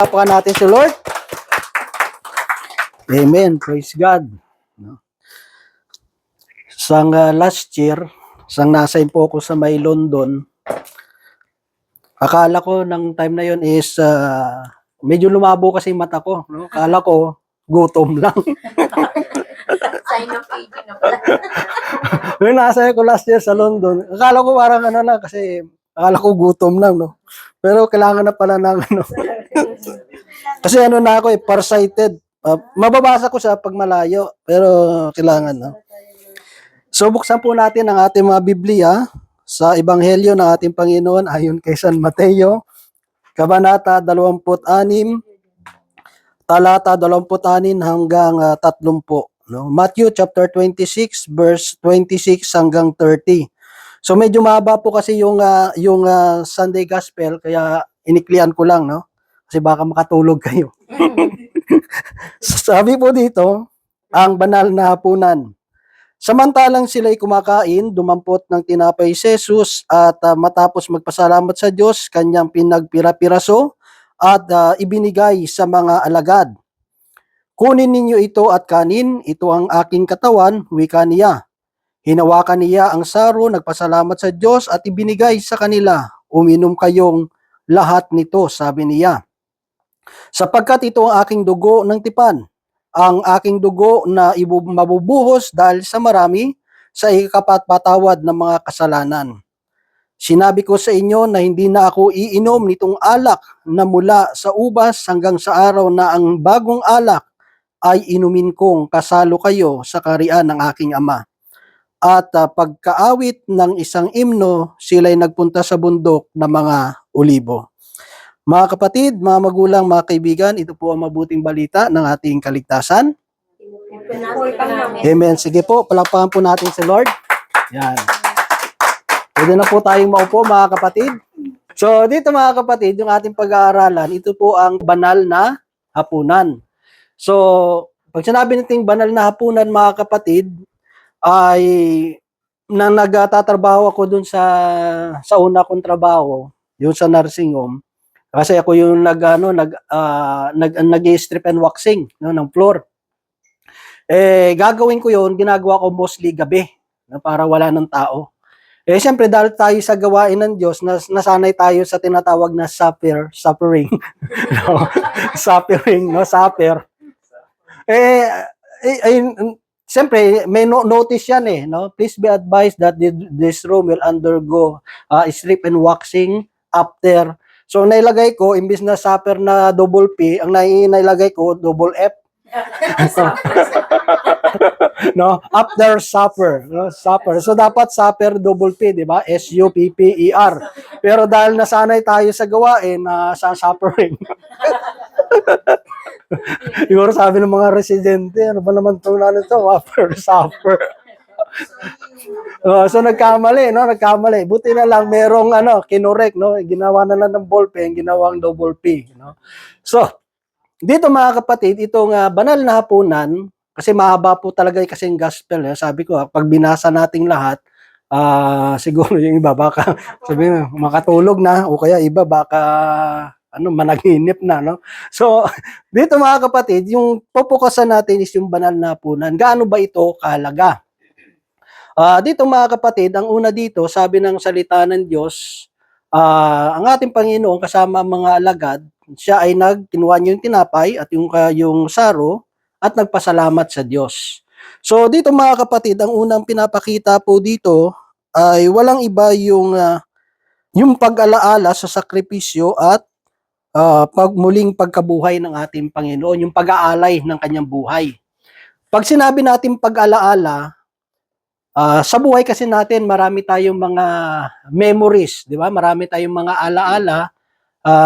Papakan natin si Lord. Amen. Praise God. No? Sang last year, sang nasa po ako sa may London, akala ko ng time na yon is medyo lumabo kasi yung mata ko. No? Akala ko gutom lang. Sign of aging na pala. Nung nasa ko last year sa London, akala ko parang ano lang kasi akala ko gutom lang. No? Pero kailangan na pala ng ano. Kasi ano na ako farsighted. Mababasa ko siya pag malayo, pero kailangan, no? So, buksan po natin ang ating mga Biblia sa Ebanghelyo ng ating Panginoon ayon kay San Mateo, Kabanata 26, talata 26 hanggang 30. No? Matthew chapter 26, verse 26 hanggang 30. So, medyo mahaba po kasi yung Sunday Gospel, kaya iniklian ko lang, no? Kasi baka makatulog kayo. Sabi po dito, ang banal na hapunan. Samantalang sila'y kumakain, dumampot ng tinapay si Jesus at matapos magpasalamat sa Diyos, kanyang pinagpira-piraso at ibinigay sa mga alagad. Kunin ninyo ito at kanin, ito ang aking katawan, wika niya. Hinawakan niya ang saro, nagpasalamat sa Diyos at ibinigay sa kanila. Uminom kayong lahat nito, sabi niya. Sapagkat ito ang aking dugo ng tipan, ang aking dugo na mabubuhos dahil sa marami sa ikapatpatawad ng mga kasalanan. Sinabi ko sa inyo na hindi na ako iinom nitong alak na mula sa ubas hanggang sa araw na ang bagong alak ay inumin kong kasalo kayo sa kaharian ng aking Ama. At pagkaawit ng isang imno, sila'y nagpunta sa bundok ng mga olibo. Mga kapatid, mga magulang, mga kaibigan, ito po ang mabuting balita ng ating kaligtasan. Amen. Sige po, palakpakan po natin si Lord. Yan. Pwede na po tayong maupo, mga kapatid. So, dito mga kapatid, yung ating pag-aaralan, ito po ang banal na hapunan. So, pag sinabi nating banal na hapunan, mga kapatid, ay nang nagtatrabaho ako dun sa una kong trabaho, yung sa nursing home. Kasi ako yung nag-strip and waxing, no, ng floor. Gagawin ko yun, ginagawa ko mostly gabi, no, para wala ng tao. Siyempre, dahil tayo sa gawain ng Diyos, nasanay tayo sa tinatawag na suffering. No? Suffering, no? Suffer. Siyempre, may notice yan no? Please be advised that this room will undergo strip and waxing after. So, nailagay ko, imbis na supper na double P, ang nailagay ko, double F. No? After supper. No? Supper. So, dapat supper double P, di ba? S-U-P-P-E-R. Pero dahil nasanay tayo sa gawain, sa suffering. Siguro sabi ng mga residente, ano ba naman ito na ito? After supper. So nagkamali, no? Nagkamali. Buti na lang merong kinorek, no? Ginawa na lang ng ballpen, ginawang double P, no? So, dito mga kapatid, itong banal na hapunan, kasi mahaba po talaga kasi yung gospel, sabi ko, pag binasa nating lahat, siguro yung iba baka sabihin makatulog na o kaya iba baka managinip na, no? So, dito mga kapatid, yung pupukasan natin is yung banal na hapunan. Gaano ba ito kahalaga? Dito mga kapatid, ang una dito, sabi ng salita ng Diyos, ang ating Panginoon kasama ang mga alagad, siya ay kinuha niya yung tinapay at yung saro at nagpasalamat sa Diyos. So dito mga kapatid, ang unang pinapakita po dito ay walang iba yung pag-alaala sa sakripisyo at muling pagkabuhay ng ating Panginoon, yung pag-aalay ng kanyang buhay. Pag sinabi natin pag-alaala, sa buhay kasi natin, marami tayong mga memories, di ba? Marami tayong mga alaala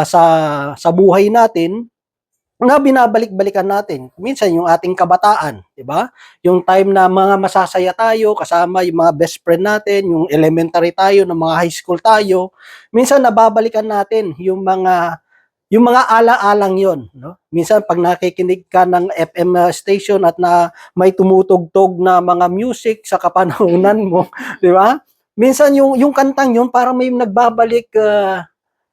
sa buhay natin na binabalik-balikan natin. Minsan yung ating kabataan, di ba? Yung time na mga masasaya tayo, kasama yung mga best friend natin, yung elementary tayo, ng mga high school tayo. Minsan nababalikan natin yung mga ala-alang yon, no? Minsan pag nakikinig ka ng FM station at na may tumutugtog na mga music sa kapanahunan mo, di ba? Minsan yung kantang yun parang may nagbabalik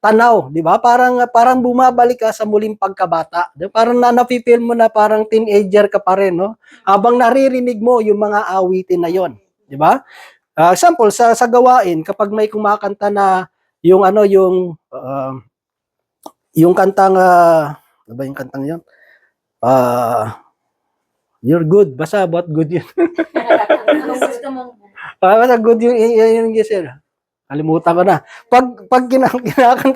tanaw, di ba? Parang bumabalik ka sa muling pagkabata. Di ba? Parang na-feel mo na parang teenager ka pa rin, no? Habang naririnig mo yung mga awitin na yon, di ba? Example sa gawain, kapag may kumakanta na yung ano yung kantang ano ba yung kantang yon? You're good. Basta about good yun. Anong gusto mong Basta good yung gisel. Kalimutan ko na. Pag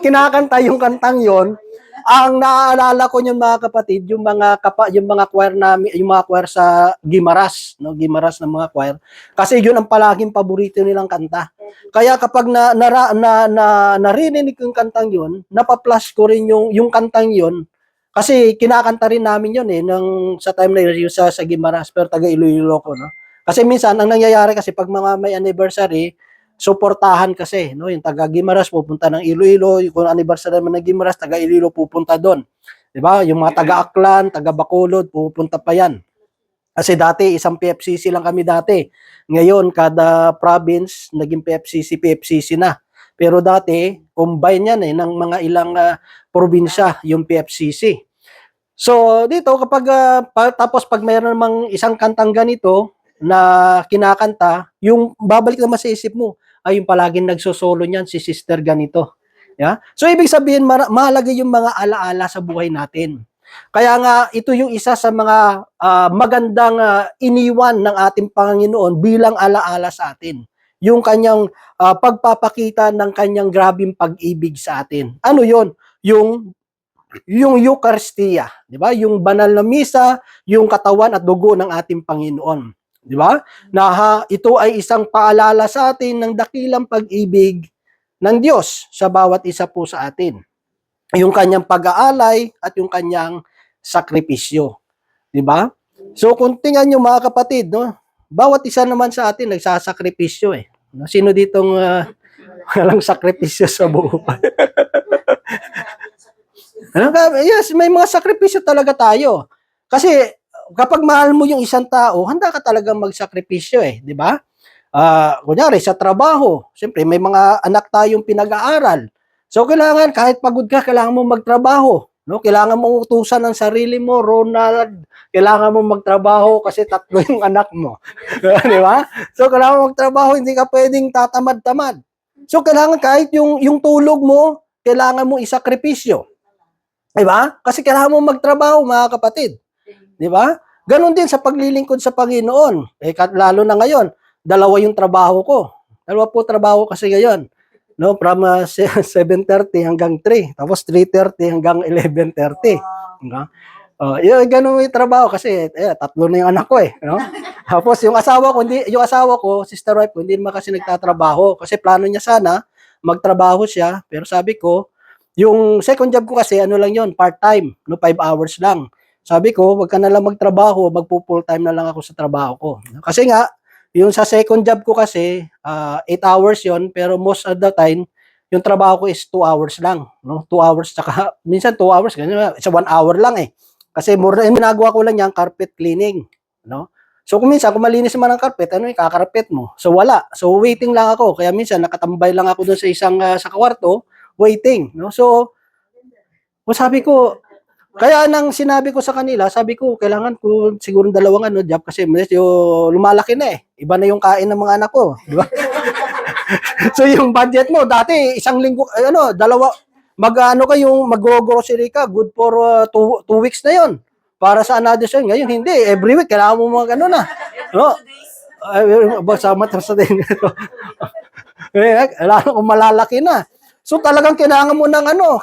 kinakanta yung kantang yon, ang naaalala ko yung mga kapatid, yung mga choir namin, yung mga choir sa Gimaras, no, Gimaras ng mga choir. Kasi yun ang palaging paborito nilang kanta. Kaya kapag narinig ko yung kantang yun, napaplush ko rin yung kantang yun. Kasi kinakanta rin namin yun sa time na yun sa Gimaras, pero taga Iloilo ko, no. Kasi minsan ang nangyayari kasi pag mga may anniversary, suportahan kasi, no, yung taga Gimaras pupunta ng Iloilo, yung anniversary naman ng Gimaras, taga Iloilo pupunta doon. 'Di ba? Yung mga taga Aklan, taga Bacolod pupunta pa 'yan. Kasi dati isang PFCC lang kami dati. Ngayon kada province naging PFCC na. Pero dati combine yan ng mga ilang probinsya yung PFCC. So dito kapag tapos pag mayroon namang isang kantang ganito na kinakanta, yung babalik naman sa isip mo, ay yung palaging nagsosolo niyan si sister ganito. Yeah? So ibig sabihin mahalaga yung mga alaala sa buhay natin. Kaya nga ito yung isa sa mga magandang iniwan ng ating Panginoon bilang alaala sa atin. Yung kanyang pagpapakita ng kanyang grabing pag-ibig sa atin. Ano yon? Yung Eucharistia, di ba? Yung banal na misa, yung katawan at dugo ng ating Panginoon, di ba? Ito ay isang paalala sa atin ng dakilang pag-ibig ng Diyos sa bawat isa po sa atin. Yung kanyang pag-aalay at yung kanyang sakripisyo, di ba? So kung tingnan niyo mga kapatid, no? Bawat isa naman sa atin nagsasakripisyo eh. Sino ditong walang sakripisyo sa buhay? Yes, may mga sakripisyo talaga tayo. Kasi kapag mahal mo yung isang tao, handa ka talagang magsakripisyo eh, di ba? Kunyari sa trabaho, siyempre may mga anak tayong pinag-aaral. So kailangan kahit pagod ka, kailangan mo magtrabaho, no? Kailangan mo utusan ng sarili mo, Ronald. Kailangan mo magtrabaho kasi 3 yung anak mo. Di ba? So kailangan mo magtrabaho, hindi ka pwedeng tatamad-tamad. So kailangan kahit yung tulog mo, kailangan mo isakripisyo. Diba? Kasi kailangan mo magtrabaho, mga kapatid. Diba? Ganon din sa paglilingkod sa Panginoon. Lalo na ngayon, 2 yung trabaho ko. 2 po trabaho kasi ngayon. No, from 7:30 hanggang 3. Tapos 3:30 hanggang 11:30. Diba? Ganon yung trabaho kasi 3 na yung anak ko eh. No? Tapos yung asawa ko, sister wife ko, hindi naman kasi nagtatrabaho. Kasi plano niya sana, magtrabaho siya. Pero sabi ko, yung second job ko kasi ano lang yon, part-time, no, 5 hours lang. Sabi ko, wag ka na lang magtrabaho, magpo-full time na lang ako sa trabaho ko. Kasi nga, yung sa second job ko kasi 8 hours yon, pero most of the time yung trabaho ko is 2 hours lang, no? 2 hours tsaka minsan 2 hours, ganyan, isa 1 hour lang eh. Kasi more than ginagawa ko lang yan, carpet cleaning, no? So kung minsan kung malinis man ang carpet, ano yung kakarpet mo? So wala. So waiting lang ako. Kaya minsan nakatambay lang ako doon sa isang sa kwarto, waiting, no? So, sabi ko, kaya nang sinabi ko sa kanila, sabi ko, kailangan ko siguro 2 job kasi medyo lumalaki na eh. Iba na yung kain ng mga anak ko, di ba? So, yung budget mo, dati, 1 linggo, mag-grocery ka, good for 2 weeks na yon para sa another show. Ngayon, hindi. Every week, kailangan mo mga no? Sama sa din. Kailangan ko malalaki na. So talagang kailangan mo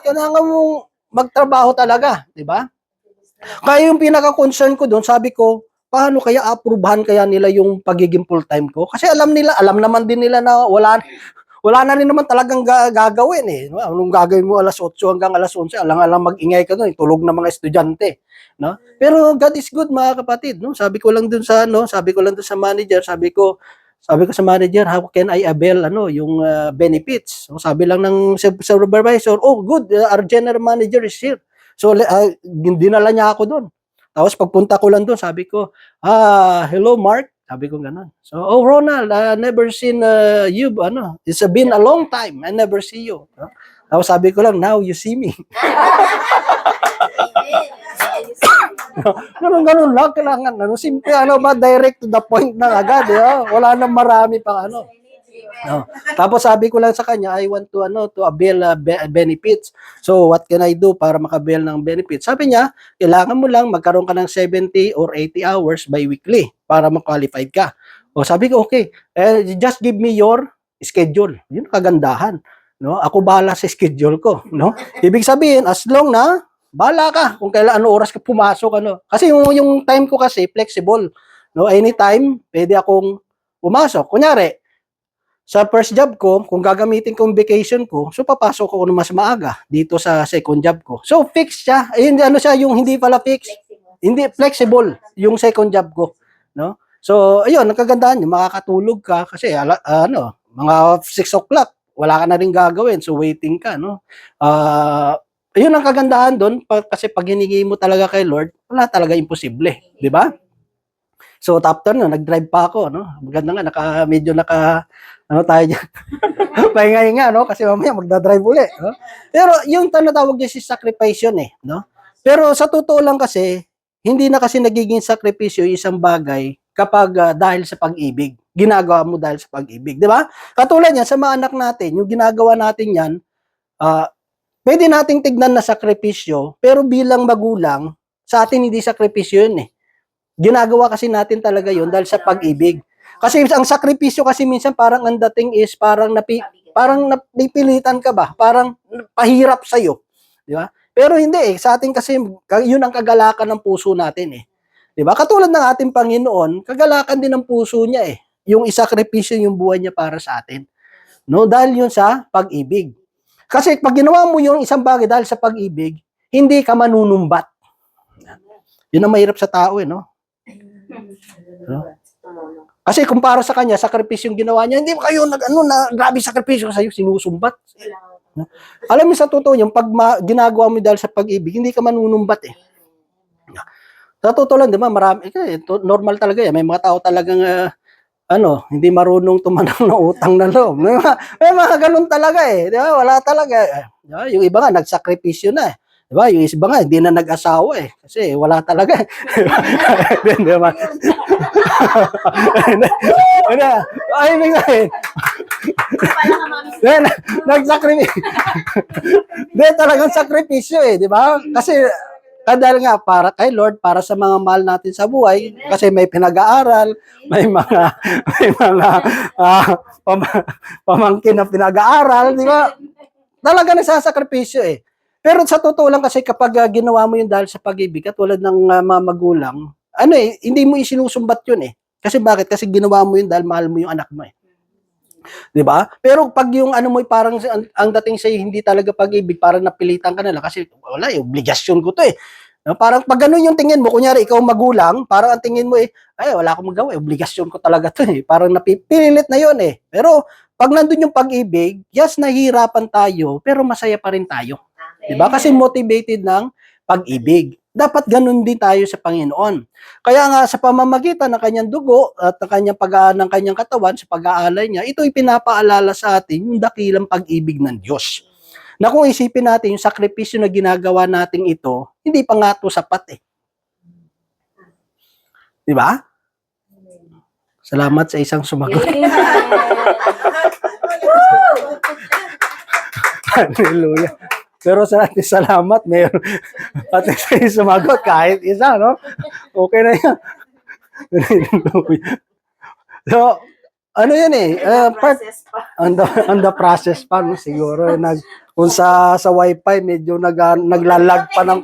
kailangan mo magtrabaho talaga, di ba? Kaya yung pinaka-concern ko doon, sabi ko, paano kaya aprubahan kaya nila yung pagiging full-time ko? Kasi alam naman din nila na wala na rin naman talagang gagawin eh. Anong gagawin mo alas 8 hanggang alas 11, alang mag-ingay ka doon, tulog na mga estudyante, no? Pero God is good, mga kapatid, no? Sabi ko lang doon sa manager, sabi ko sa manager, how can I avail yung benefits? So, sabi lang ng supervisor, oh good, our general manager is here. So dinala niya ako doon. Tapos pagpunta ko lang doon, sabi ko, hello Mark, sabi ko gano'n. So, oh Ronald, never seen you, it's been a long time, I never see you. Tapos sabi ko lang, now you see me. Ganun lang, kailangan, simple, direct to the point na agad, wala nang marami pang No. Tapos sabi ko lang sa kanya, I want to avail benefits. So what can I do para makabail ng benefits? Sabi niya, kailangan mo lang magkaroon ka ng 70 or 80 hours bi-weekly para ma-qualified ka. O sabi ko, okay, just give me your schedule. Yun kagandahan. No? Ako bahala sa schedule ko. No? Ibig sabihin, as long na bahala ka kung kailan oras ka pumasok. Kasi yung time ko kasi flexible. No? Anytime, pwede akong pumasok. Kunyari, sa first job ko, kung gagamitin ko yung vacation ko, so papasok ako ng mas maaga dito sa second job ko. So fixed siya. Ayun, siya, yung hindi pala fixed. Hindi flexible yung second job ko, no? So ayun, nakagandahan yung makakatulog ka kasi mga 6 o'clock, wala ka na rin gagawin. So waiting ka, no? Ayun ang kagandahan doon kasi pag hiningi mo talaga kay Lord, wala talaga imposible, di ba? So after nag-drive pa ako, no? Maganda nga medyo tayo diyan. Pahinga-hinga, no? Kasi mamaya magda-drive uli, no? Pero yung tinatawag niya si sacrifice yun, no? Pero sa totoo lang kasi, hindi na kasi nagiging sakripisyo yung isang bagay kapag dahil sa pag-ibig. Ginagawa mo dahil sa pag-ibig, di ba? Katulad yan, sa mga anak natin, yung ginagawa natin yan, pwede nating tignan na sakripisyo, pero bilang magulang, sa atin hindi sakripisyo yun, Ginagawa kasi natin talaga yun dahil sa pag-ibig. Kasi ang sakripisyo kasi minsan parang ang dating is parang napipilitan ka ba? Parang pahirap sa'yo. Di ba? Pero hindi sa atin kasi yun ang kagalakan ng puso natin Di ba? Katulad ng ating Panginoon, kagalakan din ng puso niya Yung isakripisyo yung buhay niya para sa atin. No? Dahil yun sa pag-ibig. Kasi pag ginawa mo yung isang bagay dahil sa pag-ibig, hindi ka manunumbat. Yun ang mahirap sa tao no? Kasi kumpara sa kanya, sakripisyo yung ginawa niya, hindi mo kayo grabe sakripisyo sa'yo, sinusumbat. Alam mo sa totoo yung pag ginagawa mo dahil sa pag-ibig, hindi ka manunumbat Sa totoo lang, di ba, marami, normal talaga may mga tao talagang, hindi marunong tumanang ng utang na loob. May mga ganun talaga di ba, wala talaga. Yung iba nga, nagsakripisyo na Diba? Yung iba nga, hindi na nag-asawa Kasi wala talaga. Diba? Ay, nagsakripisyo. Hindi, talagang sakripisyo di ba? Kasi, dahil nga, para kay Lord, para sa mga mahal natin sa buhay, kasi may pinag-aaral, may mga pamangkin na pinag-aaral, di ba? Talaga nagsasakripisyo Pero sa totoo lang kasi kapag ginawa mo yun dahil sa pag-ibig, katulad ng mga magulang, hindi mo isinusumbat yun Kasi bakit? Kasi ginawa mo yun dahil mahal mo yung anak mo 'Di ba? Pero pag yung mo parang ang dating sa hindi talaga pag-ibig, parang napilitan ka na lang kasi wala obligasyon ko 'to No, parang pag ganun yung tingin mo, kunyari ikaw magulang, parang ang tingin mo ay wala akong magawa, obligasyon ko talaga 'to Parang napipilit na yun Pero pag nandun yung pag-ibig, yes, nahihirapan tayo, pero masaya pa rin tayo. Diba? Kasi motivated ng pag-ibig. Dapat ganun din tayo sa Panginoon. Kaya nga sa pamamagitan ng kanyang dugo at ng kanyang katawan sa pag-aalay niya, ito'y pinapaalala sa atin yung dakilang pag-ibig ng Diyos. Na kung isipin natin yung sakripisyo na ginagawa natin ito, hindi pa nga ito sapat Diba? Salamat sa isang sumagot. Hallelujah. Pero sa ating salamat, mayroon at least sumagot kahit isa, no? Okay na yan. So, yan part, on the process pa, no? Siguro, kung sa wifi, medyo naglalag pa ng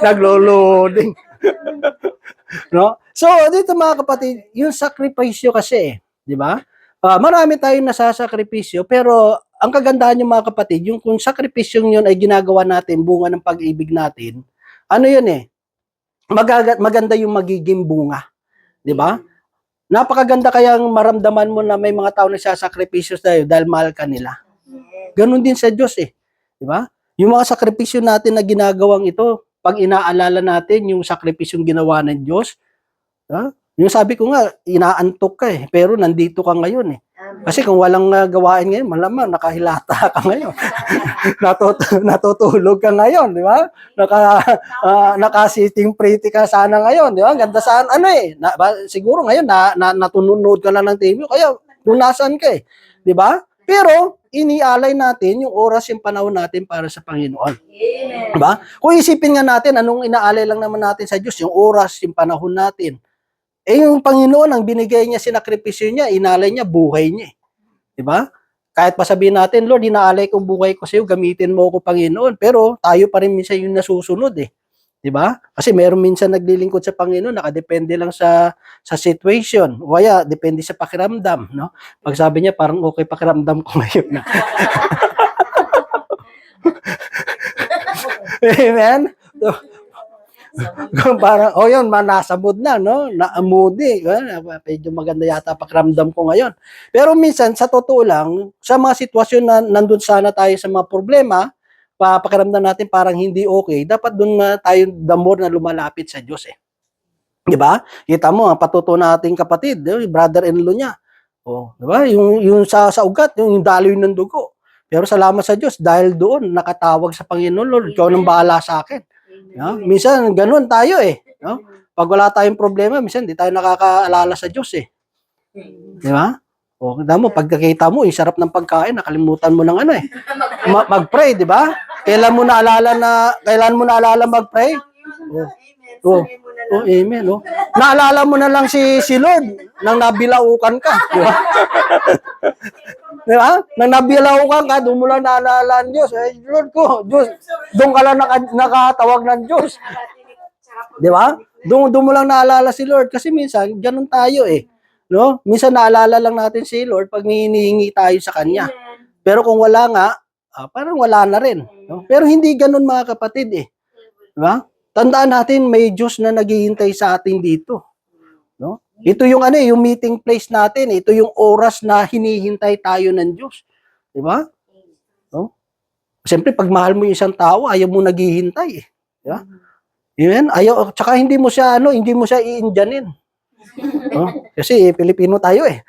naglo-loading. No? So, dito mga kapatid, yung sakripisyo kasi, di ba? Marami tayong nasasakripisyo, pero ang kagandahan yung mga kapatid, yung kung sakripisyong yun ay ginagawa natin, bunga ng pag-ibig natin, yun maganda yung magiging bunga. Di ba? Napakaganda kayang maramdaman mo na may mga tao na sasakripisyo sa'yo dahil mahal ka nila. Ganon din sa Diyos Di ba? Yung mga sakripisyo natin na ginagawang ito, pag inaalala natin yung sakripisyong ginawa ng Diyos, yung sabi ko nga, inaantok ka pero nandito ka ngayon Kasi kung walang gawain ngayon, malamang nakahilata ka ngayon. Natutulog ka ngayon, di ba? Naka-sitting pretty ka sana ngayon, di ba? Ganda saan, siguro ngayon, natunood ka na ng TV, kaya kung nasaan ka eh, di ba? Pero, inialay natin yung oras, yung panahon natin para sa Panginoon. Amen. Di ba? Kung isipin nga natin, anong inaalay lang naman natin sa Diyos, yung oras, yung panahon natin. Yung Panginoon, ang binigay niya, sinakripisyo niya, inalay niya, buhay niya. Diba? Kahit pa sabihin natin, Lord, inaalay kong buhay ko sa iyo, gamitin mo ako, Panginoon. Pero tayo pa rin minsan yung nasusunod eh. Diba? Kasi meron minsan naglilingkod sa Panginoon, nakadepende lang sa situation. O kaya, depende sa pakiramdam. No? Pag sabi niya, parang okay pakiramdam ko ngayon na. Amen? So, parang, yun, nasa mood na, no? Na-moody. Medyo maganda yata pakiramdam ko ngayon. Pero minsan, sa totoo lang, sa mga sitwasyon na nandun sana tayo sa mga problema, pakiramdam natin parang hindi okay, dapat doon na tayo the more na lumalapit sa Diyos eh. Diba? Kita mo, ang patuto nating kapatid, yung brother-in-law niya. Diba? Yung sa ugat, yung daloy ng dugo. Pero salamat sa Diyos, dahil doon, nakatawag sa Panginoon, Lord, ikaw nang bahala sa akin. No? Minsan, ganun tayo eh. No? Pag wala tayong problema, minsan di tayo nakakaalala sa Diyos eh. Di ba? Mo, pagkakita mo, yung sarap ng pagkain, nakalimutan mo ng mag-pray, di ba? Kailan mo naalala mag-pray? Amen. Naalala mo na lang si Lord nang nabilaukan ka. Di ba? Di ba? Nang nabilaukan ka, doon mo lang naalala ang Diyos. Lord ko, Diyos, doon ka lang nakatawag ng Diyos. Di ba? Doon mo lang naalala si Lord. Kasi minsan, ganun tayo eh. No? Minsan naalala lang natin si Lord pag may hinihingi tayo sa Kanya. Pero kung wala nga, parang wala na rin. No? Pero hindi ganun mga kapatid eh. Di ba? Tandaan natin, may Diyos na naghihintay sa atin dito. No? Ito yung yung meeting place natin, ito yung oras na hinihintay tayo ng Diyos. 'Di ba? No? Siyempre pag mahal mo yung isang tao, ayaw mo naghihintay eh. 'Di ba? Yun, tsaka hindi mo siya iindiyanin. No? Kasi Pilipino tayo eh.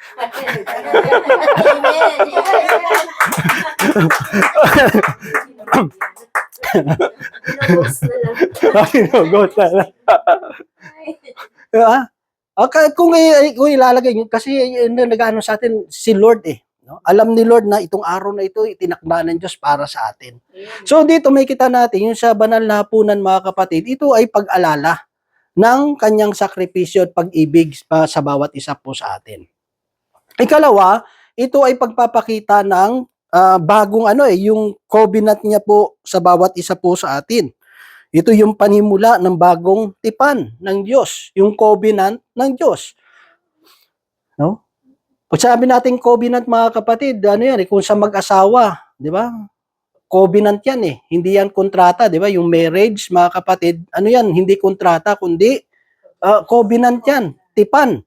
Ghost na lang. Diba? Kung ilalagay nyo, kasi nag-ano sa atin si Lord eh. No? Alam ni Lord na itong araw na ito, itinakda ng Diyos para sa atin. So dito may kita natin, yung sa banal na hapunan mga kapatid, ito ay pag-alala ng kanyang sakripisyo at pag-ibig sa bawat isa po sa atin. Ikalawa, ito ay pagpapakita ng bagong yung covenant niya po sa bawat isa po sa atin. Ito yung panimula ng bagong tipan ng Diyos, yung covenant ng Diyos. No? Pag sabi natin covenant mga kapatid, kung sa mag-asawa, di ba? Covenant yan eh, hindi yan kontrata, di ba? Yung marriage mga kapatid, hindi kontrata, kundi covenant yan, tipan.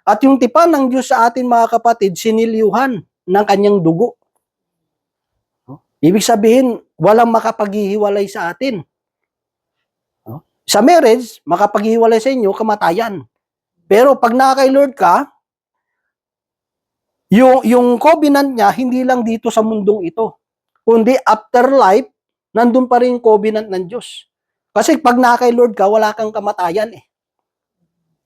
At yung tipan ng Diyos sa atin mga kapatid, sinilyuhan ng kanyang dugo. No? Ibig sabihin, walang makapaghihiwalay sa atin. Sa marriage, makapaghiwalay sa inyo, kamatayan. Pero pag nakakay Lord ka, yung covenant niya, hindi lang dito sa mundong ito. Kundi afterlife, nandun pa rin yung covenant ng Diyos. Kasi pag nakakay Lord ka, wala kang kamatayan eh.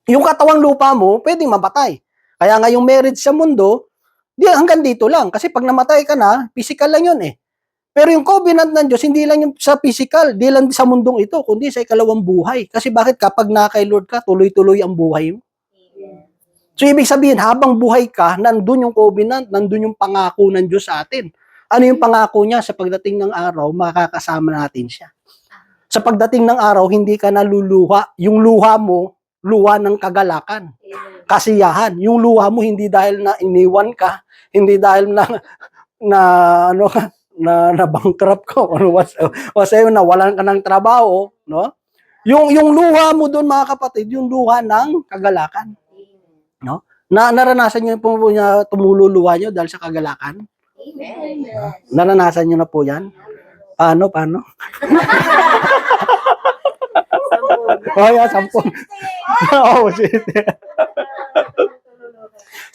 Yung katawang lupa mo, pwedeng mamatay. Kaya nga yung marriage sa mundo, hanggang dito lang. Kasi pag namatay ka na, physical lang yun eh. Pero yung covenant ng Diyos, hindi lang yung sa physical, di lang sa mundong ito, kundi sa ikalawang buhay. Kasi bakit kapag nakay Lord ka, tuloy-tuloy ang buhay mo? So, ibig sabihin, habang buhay ka, nandun yung covenant, nandun yung pangako ng Diyos sa atin. Ano yung pangako niya? Sa pagdating ng araw, makakasama natin siya. Sa pagdating ng araw, hindi ka naluluha. Yung luha mo, luha ng kagalakan, kasiyahan. Yung luha mo, hindi dahil na iniwan ka, hindi dahil na bankrupt ko o sa'yo na walan ka ng trabaho, no? Yung luha mo doon mga kapatid, yung luha ng kagalakan. No? Naranasan niyo po niya tumululuha niyo dahil sa kagalakan? Amen. Naranasan niyo na po 'yan? Paano? Oh, yeah, 10. Oh, shit.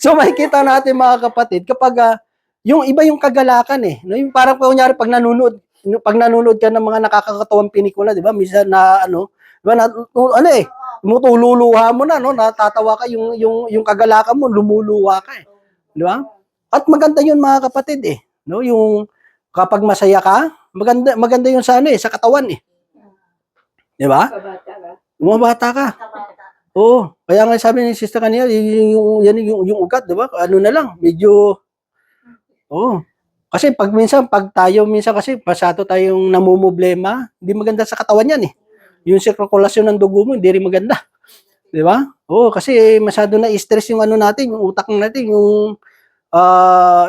So makikita natin mga kapatid kapag yung iba yung kagalakan eh. No, yung parang kunyari pag nanonood ka ng mga nakakakatawang pelikula, 'di ba? Minsan na ano, 'di ba? Ano eh, tumutululuha mo na, no? Natatawa ka yung kagalakan mo, lumuluha ka eh. 'Di ba? At maganda 'yun mga kapatid eh. No, yung kapag masaya ka, maganda 'yun sa ano eh, sa katawan eh. 'Di ba? Bumabata ka. Oo, kaya nga sabi ni sister kanina, yung ugat, 'di ba? Ano na lang, medyo oo. Kasi pag tayo minsan kasi masyado tayong namumroblema, hindi maganda sa katawan 'yan eh. Yung sirkulasyon ng dugo mo hindi rin maganda, 'di ba? Oo, kasi masyado na stress yung ano natin, yung utak natin,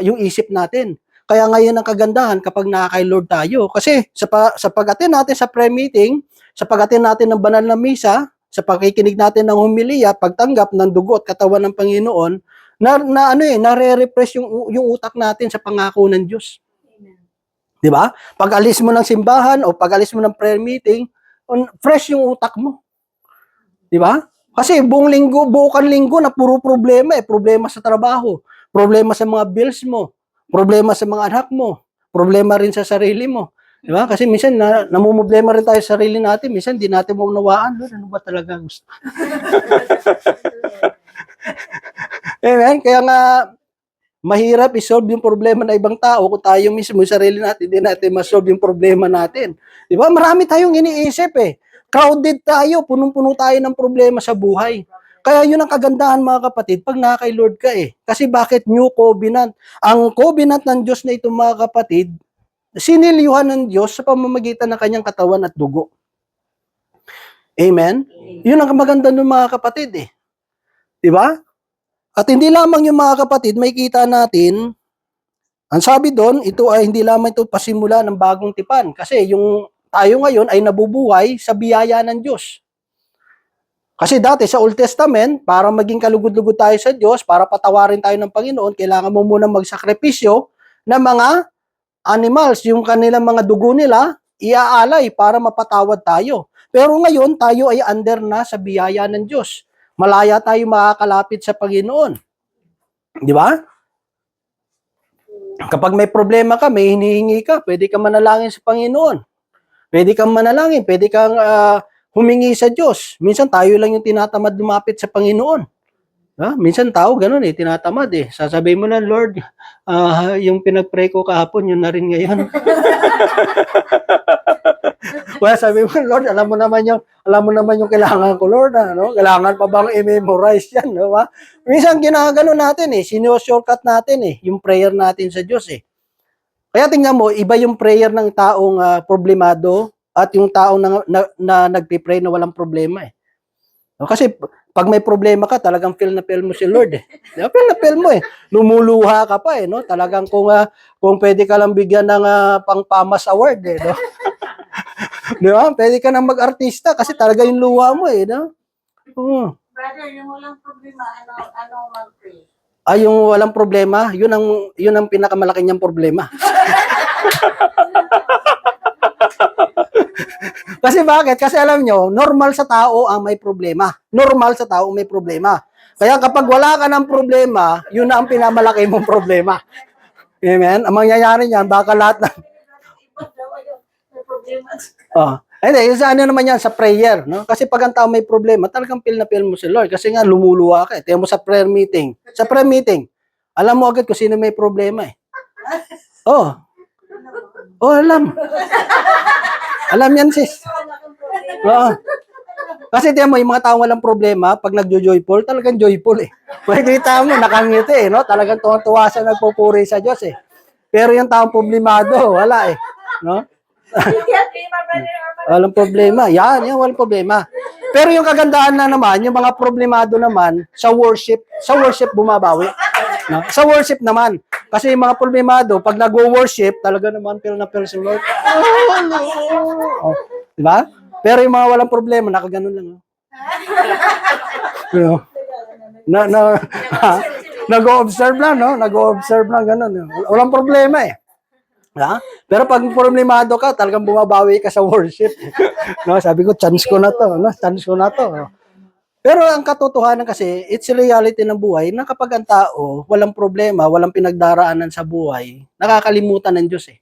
yung isip natin. Kaya ngayon ang kagandahan kapag nakaka-Lord tayo. Kasi sa pag-attend natin sa prayer meeting, sa pag-attend natin ng banal na misa, sa pakikinig natin ng homilya, pagtanggap ng dugo at katawan ng Panginoon, nare-refresh yung utak natin sa pangako ng Diyos. 'Di ba? Pag alis mo ng simbahan o pag alis mo ng prayer meeting, fresh yung utak mo. 'Di ba? Kasi buong linggo na puro problema eh, problema sa trabaho, problema sa mga bills mo, problema sa mga anak mo, problema rin sa sarili mo. 'Di ba? Kasi minsan namumroblema rin tayo sa sarili natin, minsan hindi natin maunawaan, Lord, ano ba talaga gusto? Amen. Kaya nga mahirap i-solve yung problema ng ibang tao kung tayo mismo, yung sarili natin, hindi natin ma-solve yung problema natin. 'Di ba? Marami tayong iniisip eh. Crowded tayo, punong-puno tayo ng problema sa buhay. Kaya yun ang kagandahan mga kapatid, pag nakaka-Lord ka eh. Kasi bakit New Covenant? Ang covenant ng Diyos na ito mga kapatid, sinilyuhan ng Diyos sa pamamagitan ng kanyang katawan at dugo. Amen? Yun ang maganda ng mga kapatid eh. 'Di ba? At hindi lamang yung mga kapatid, may kita natin, ang sabi doon, ito ay hindi lamang ito pasimula ng bagong tipan. Kasi yung tayo ngayon ay nabubuhay sa biyaya ng Diyos. Kasi dati sa Old Testament, para maging kalugod-lugod tayo sa Diyos, para patawarin tayo ng Panginoon, kailangan mo muna magsakripisyo ng mga animals, yung kanilang mga dugo nila, iaalay para mapatawad tayo. Pero ngayon, tayo ay under na sa biyaya ng Diyos. Malaya tayo makakalapit sa Panginoon. Di ba? Kapag may problema ka, may hinihingi ka, pwede ka manalangin sa Panginoon. Pwede kang manalangin, pwede kang humingi sa Diyos. Minsan tayo lang yung tinatamad lumapit sa Panginoon. Minsan tao ganun eh, tinatamad eh. Sasabihin mo na, Lord, yung pinag-pray ko kahapon, yun na rin ngayon. Well, sabi mo, Lord, alam mo naman yung kailangan ko, Lord, no? Kailangan pa bang i-memorize yan, no? Minsan ginagano natin eh, shortcut natin eh, yung prayer natin sa Diyos eh. Kaya tingnan mo, iba yung prayer ng taong problemado at yung taong na nagpe-pray na walang problema eh. No? Kasi pag may problema ka, talagang feel na feel mo si Lord eh. Feel na feel mo eh. Lumuluha ka pa eh, no? Talagang kung pwede ka lang bigyan ng pang-PAMAS award eh, no? Di ba? Pwede ka nang mag-artista kasi talaga yung luha mo eh, no? Brother, yung walang problema, ano mag-pray? Yung walang problema, yun ang pinakamalaki niyang problema. Kasi bakit? Kasi alam nyo, normal sa tao ang may problema. Normal sa tao may problema. Kaya kapag wala ka ng problema, yun na ang pinamalaki mong problema. Amen? Ang mangyayari niyan, baka lahat na... Hindi, sa ano naman yan, sa prayer. No? Kasi pag ang tao may problema, talagang feel na feel mo si Lord. Kasi nga, lumuluwa ka. Tingnan mo sa prayer meeting. Sa prayer meeting, alam mo agad kung sino may problema eh. Alam. Alam yan, sis. Kasi tingnan mo, yung mga taong walang problema, pag nagjo-joyful, talagang joyful eh. Makikita mo, nakangiti eh, no? Talagang tuwa siya, nagpupuri sa Diyos eh. Pero yung taong problemado, wala eh. No? Walang problema. Yan, walang problema. Pero yung kagandahan na naman, yung mga problemado naman, sa worship bumabawi. No? Sa worship naman. Kasi yung mga problemado, pag nag-worship, talaga naman feel na feel si Lord. Diba? Pero yung mga walang problema, nakaganon lang. Nag-o-observe lang, no? Nag-o-observe lang, ganun. Walang problema eh. Pero pag problemado ka, talagang bumabawi ka sa worship. No, sabi ko, chance ko na to. No? Chance ko na to. Pero ang katotohanan kasi, it's a reality ng buhay na kapag ang tao, walang problema, walang pinagdaraanan sa buhay, nakakalimutan ng Diyos eh.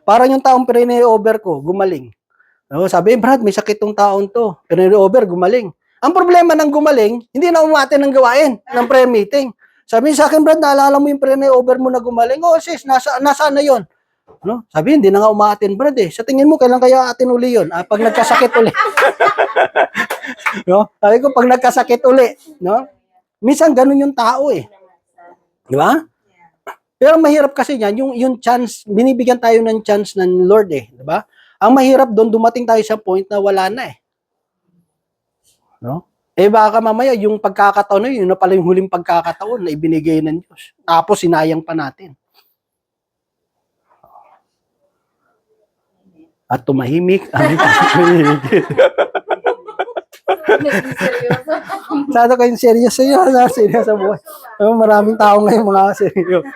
Parang yung taong over ko, gumaling. No, sabi, Brad, may sakit tong taon to. Over, gumaling. Ang problema ng gumaling, hindi na umate ng gawain ng prayer meeting. Sabi sa akin, Brad, naalala mo yung over mo na gumaling? Oh, sis, nasaan na yon? No? Sabi, hindi na nga umaatin, Brad eh. Sa tingin mo, kailan kaya atin uli yun? Pag nagkasakit uli. No? Sabi ko, pag nagkasakit uli, no? Minsan ganun yung tao eh. Di ba? Pero mahirap kasi niyan, yung chance, binibigyan tayo ng chance ng Lord eh. Di ba? Ang mahirap doon, dumating tayo sa point na wala na eh. No? Eh baka mamaya, yung pagkakataon na yun na pala yung huling pagkakataon na ibinigay ng Diyos. Tapos sinayang pa natin. At tumahimik ang paligid. Masyado kayong seryoso yun. Seryoso buhay. Maraming tao ngayon mga seryoso.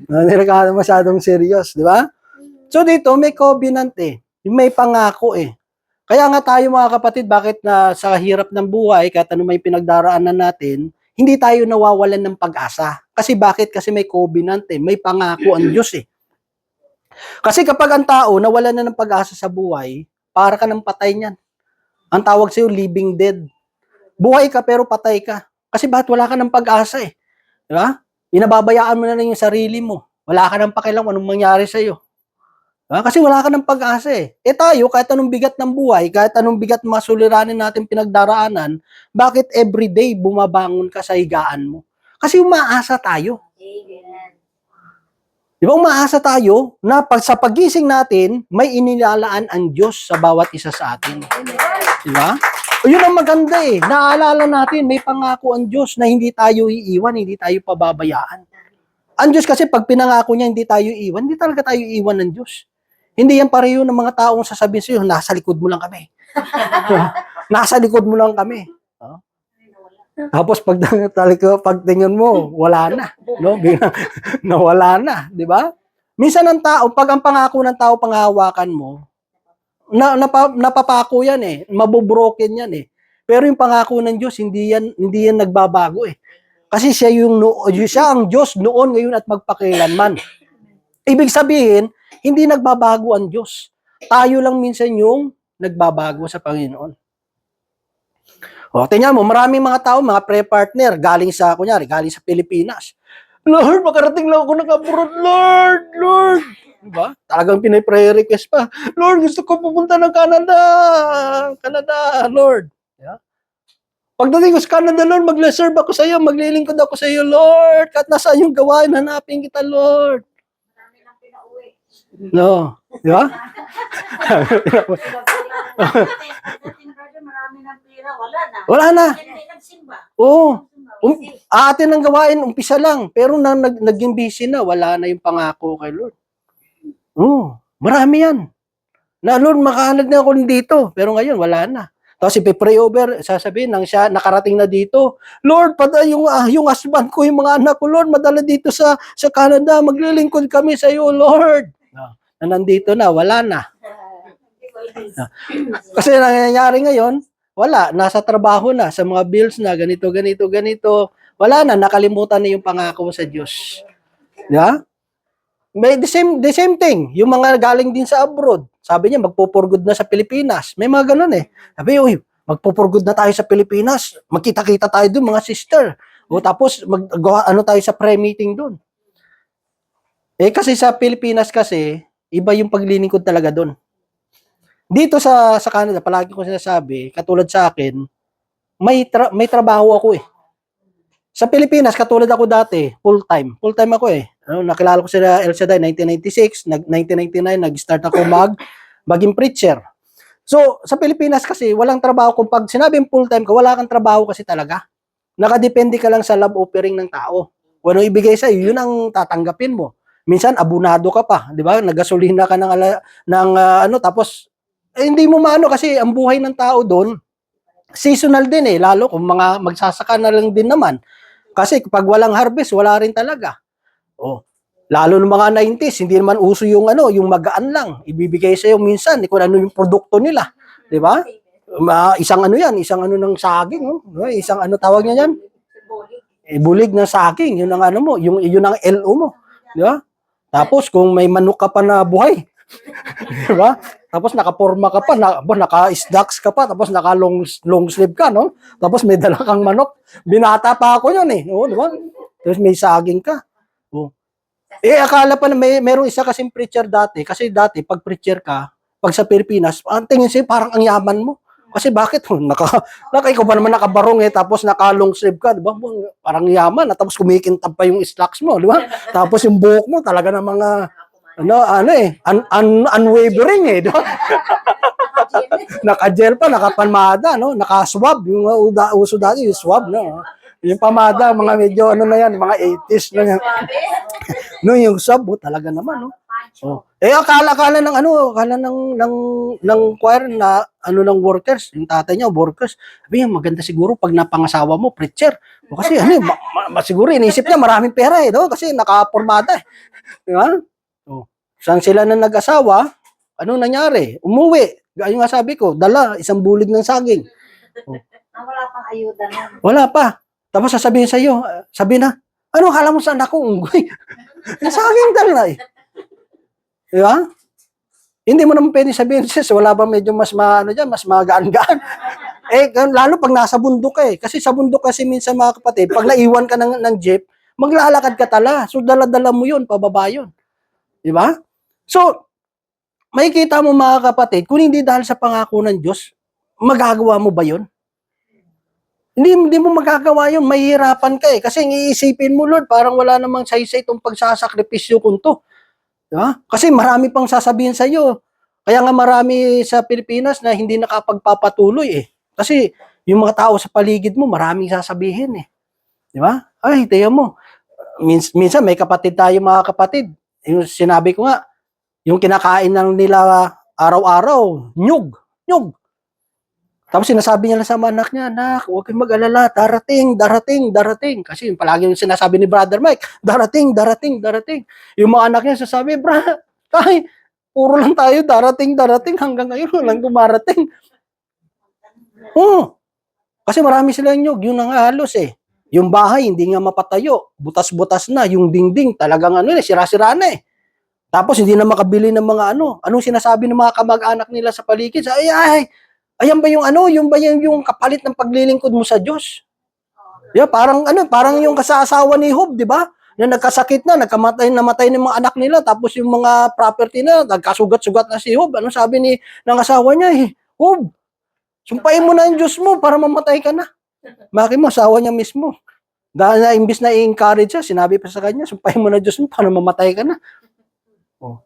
Nirekado masyadong serious, di ba? So dito, may covenant eh. May pangako eh. Kaya nga tayo mga kapatid, bakit na sa hirap ng buhay, kahit ano may pinagdaraanan natin, hindi tayo nawawalan ng pag-asa. Kasi bakit? Kasi may covenant eh. May pangako ang Diyos eh. Kasi kapag ang tao nawalan na ng pag-asa sa buhay, para ka ng patay niyan. Ang tawag sa'yo, living dead. Buhay ka pero patay ka. Kasi bakit wala ka ng pag-asa eh. Di ba? Inababayaan mo na lang yung sarili mo. Wala ka ng pakialam anong mangyari sa'yo. Kasi wala ka ng pag-asa eh. Eh tayo, kahit anong bigat ng buhay, kahit anong bigat mga suliranin natin pinagdaraanan, bakit everyday bumabangon ka sa higaan mo? Kasi umaasa tayo. Di ba umaasa tayo na sa pagising natin, may inilalaan ang Diyos sa bawat isa sa atin. Di ba? O yun ang maganda eh. Naaalala natin, may pangako ang Diyos na hindi tayo iiwan, hindi tayo pababayaan. Ang Diyos kasi pag pinangako niya hindi tayo iiwan, hindi talaga tayo iiwan ng Diyos. Hindi yan pareho ng mga taong sasabihin sa'yo, nasa likod mo lang kami. Nasa likod mo lang kami. Tapos pag tingin mo, wala na. No? Nawala na, di ba? Minsan ang tao, pag ang pangako ng tao panghahawakan mo, napapako yan eh, mabobroken yan eh. Pero yung pangako ng Diyos, hindi yan nagbabago eh. Kasi siya ang Diyos noon, ngayon at magpakailanman. Ibig sabihin, hindi nagbabago ang Diyos. Tayo lang minsan yung nagbabago sa Panginoon. O, tingnan mo, maraming mga tao, mga pre-partner, galing sa Pilipinas. Lord, makarating lang ako ng abroad, Lord. Diba? Talagang pinay-pre-request pa. Lord, gusto ko pupunta ng Canada, Lord. Yeah? Pagdating ko sa Canada, Lord, mag-serve ako sa iyo, maglilingkod ako sa iyo, Lord. Kahit nasaan yung gawain, hanapin kita, Lord. Marami nang pinauwi. No. Di ba? Marami ng pira, wala na. Wala na. Hindi nagsimba. Oo. Atin ang gawain, umpisa lang. Pero naging busy na, wala na yung pangako kay Lord. Oo. Marami yan. Na Lord, makahanag na ako dito. Pero ngayon, wala na. Tapos ipipray over, sasabihin nang siya nakarating na dito, Lord, yung husband ko, yung mga anak ko, Lord, madala dito sa Canada, maglilingkod kami sa iyo, Lord. Na nandito na, wala na. Kasi nangyayari ngayon, wala, nasa trabaho na, sa mga bills na, ganito. Wala na, nakalimutan na yung pangako sa Diyos. Di ba? May the same thing, yung mga galing din sa abroad. Sabi niya, magpupurgod na sa Pilipinas. May mga ganun eh. Sabi, magpupurgod na tayo sa Pilipinas. Magkita-kita tayo doon, mga sister. O tapos, tayo sa prayer meeting doon. Eh, kasi sa Pilipinas kasi, iba yung paglilingkod talaga doon. Dito sa Canada, palagi ko sinasabi, katulad sa akin, may trabaho ako eh. Sa Pilipinas, katulad ako dati, full-time. Full-time ako eh. Nakilala ko sila El Shaddai 1996, 1999 nag-start ako maging preacher. So, sa Pilipinas kasi walang trabaho kung pag sinabing full-time ka, wala kang trabaho kasi talaga. Nakadepende ka lang sa love offering ng tao. Kung ano ibigay sa iyo, yun ang tatanggapin mo. Minsan abunado ka pa, 'di ba? Nagasolina ka tapos hindi mo maano kasi ang buhay ng tao doon seasonal din eh, lalo kung mga magsasaka na lang din naman. Kasi pag walang harvest, wala rin talaga. Oh, lalo ng mga 90s, hindi naman uso yung magaan lang. Ibibigay sa iyo minsan kung ano yung produkto nila, 'di ba? Isang ano yan, isang ano ng saging, no? Isang ano tawag niya yan? Bulig ng saging, yun ang ano mo, yun ang LO mo. Di ba? Tapos kung may manok ka pa na buhay, di ba? Tapos nakaporma ka pa, naka-stocks ka pa, tapos naka-long sleeve ka, no? Tapos may dala kang manok. Binata pa ako yun eh. Oo, di ba? Tapos may saging ka. Oh. Akala pa na merong isa kasing preacher dati. Kasi dati, pag preacher ka, pag sa Pilipinas, ang tingin sa'yo parang ang yaman mo. Kasi bakit? Ikaw ba naman nakabarong eh, tapos naka-long sleeve ka, di ba? Parang yaman. At tapos kumikintab pa yung slacks mo, di ba? Tapos yung buhok mo talaga ng mga, unwavering eh, di ba? Naka-gel pa, naka-pamada, no? Naka-swab. Yung uso dati, yung swab, no? Yung pamada, mga medyo, ano na yan, mga 80s na yan. No, yung swab, talaga naman, no? Oh. Akala ng choir na ano ng workers, yung tatay niya workers. Sabi niya maganda siguro pag napangasawa mo preacher. O kasi ano, siguro iniisip niya maraming pera eh, no? Kasi nakapormada eh. Di ba? Oh. Saan sila na nag-asawa? Ano nangyari? Umuwi. Ayun nga sabi ko, dala isang bulig ng saging. Oh. Wala pang ayuda na. Wala pa. Tapos sasabihin sa iyo, sabi na, ano akala mo sa anak ko unggoy? Saging dala eh. Di ba? Hindi mo naman pwede sabihin, sis, wala ba medyo mas mas magaan-gaan? Lalo pag nasa bundok ka eh. Kasi sa bundok kasi minsan mga kapatid, pag naiwan ka ng jeep, maglalakad ka tala. So, dala-dala mo yun, pababa yun. Di ba? So, makikita mo mga kapatid, kung hindi dahil sa pangako ng Diyos, magagawa mo ba yun? Hindi mo magagawa yun. Mahihirapan ka eh. Kasi iisipin mo, Lord, parang wala namang saysay itong pagsasakripisyo kung to. Diba? Kasi marami pang sasabihin sa iyo. Kaya nga marami sa Pilipinas na hindi nakapagpapatuloy eh. Kasi yung mga tao sa paligid mo, maraming sasabihin eh. Di ba? Ay, tayo mo. Minsan may kapatid tayo mga kapatid. Yung sinabi ko nga, yung kinakain ng nila araw-araw, nyug. Tapos sinasabi niya lang sa mga anak niya, anak, huwag kayong mag-alala, darating. Kasi yung palagi yung sinasabi ni Brother Mike, darating. Yung mga anak niya sasabi, tay, puro lang tayo darating, hanggang ngayon walang dumarating. Kasi marami silang nyug, yun ang halos eh. Yung bahay, hindi nga mapatayo, butas-butas na, yung dingding, talagang sira-sira na eh. Tapos hindi na makabili ng mga anong sinasabi ng mga kamag-anak nila sa paligid, ayan ba yung kapalit ng paglilingkod mo sa Diyos? Yeah, parang yung kasasawa ni Job, di ba? Na nagkasakit na, namatay ng mga anak nila, tapos yung mga property na, nagkasugat-sugat na si Job. Ano sabi ng asawa niya? Job, sumpahin mo na yung Diyos mo para mamatay ka na. Bakit mo, asawa niya mismo. Dahil na imbis na i-encourage siya, sinabi pa sa kanya, sumpahin mo na Diyos mo para mamatay ka na. Oh.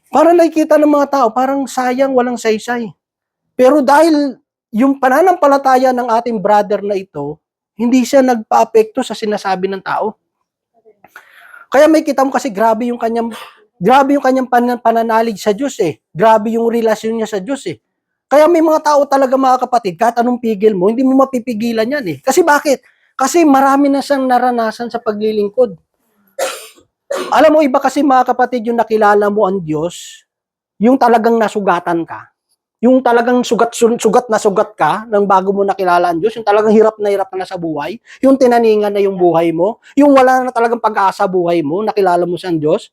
Para nakikita ng mga tao, parang sayang, walang saysay. Pero dahil yung pananampalataya ng ating brother na ito, hindi siya nagpa-apekto sa sinasabi ng tao. Kaya may kita mo kasi grabe yung kanyang pananalig sa Diyos eh. Grabe yung relasyon niya sa Diyos eh. Kaya may mga tao talaga mga kapatid, kahit anong pigil mo, hindi mo mapipigilan yan eh. Kasi bakit? Kasi marami na siyang naranasan sa paglilingkod. Alam mo, iba kasi mga kapatid yung nakilala mo ang Diyos, yung talagang nasugatan ka. Yung talagang sugat ka nang bago mo nakilala ang Diyos, yung talagang hirap na sa buhay, yung tinaningan na yung buhay mo, yung wala na talagang pag-asa buhay mo, nakilala mo sa Diyos,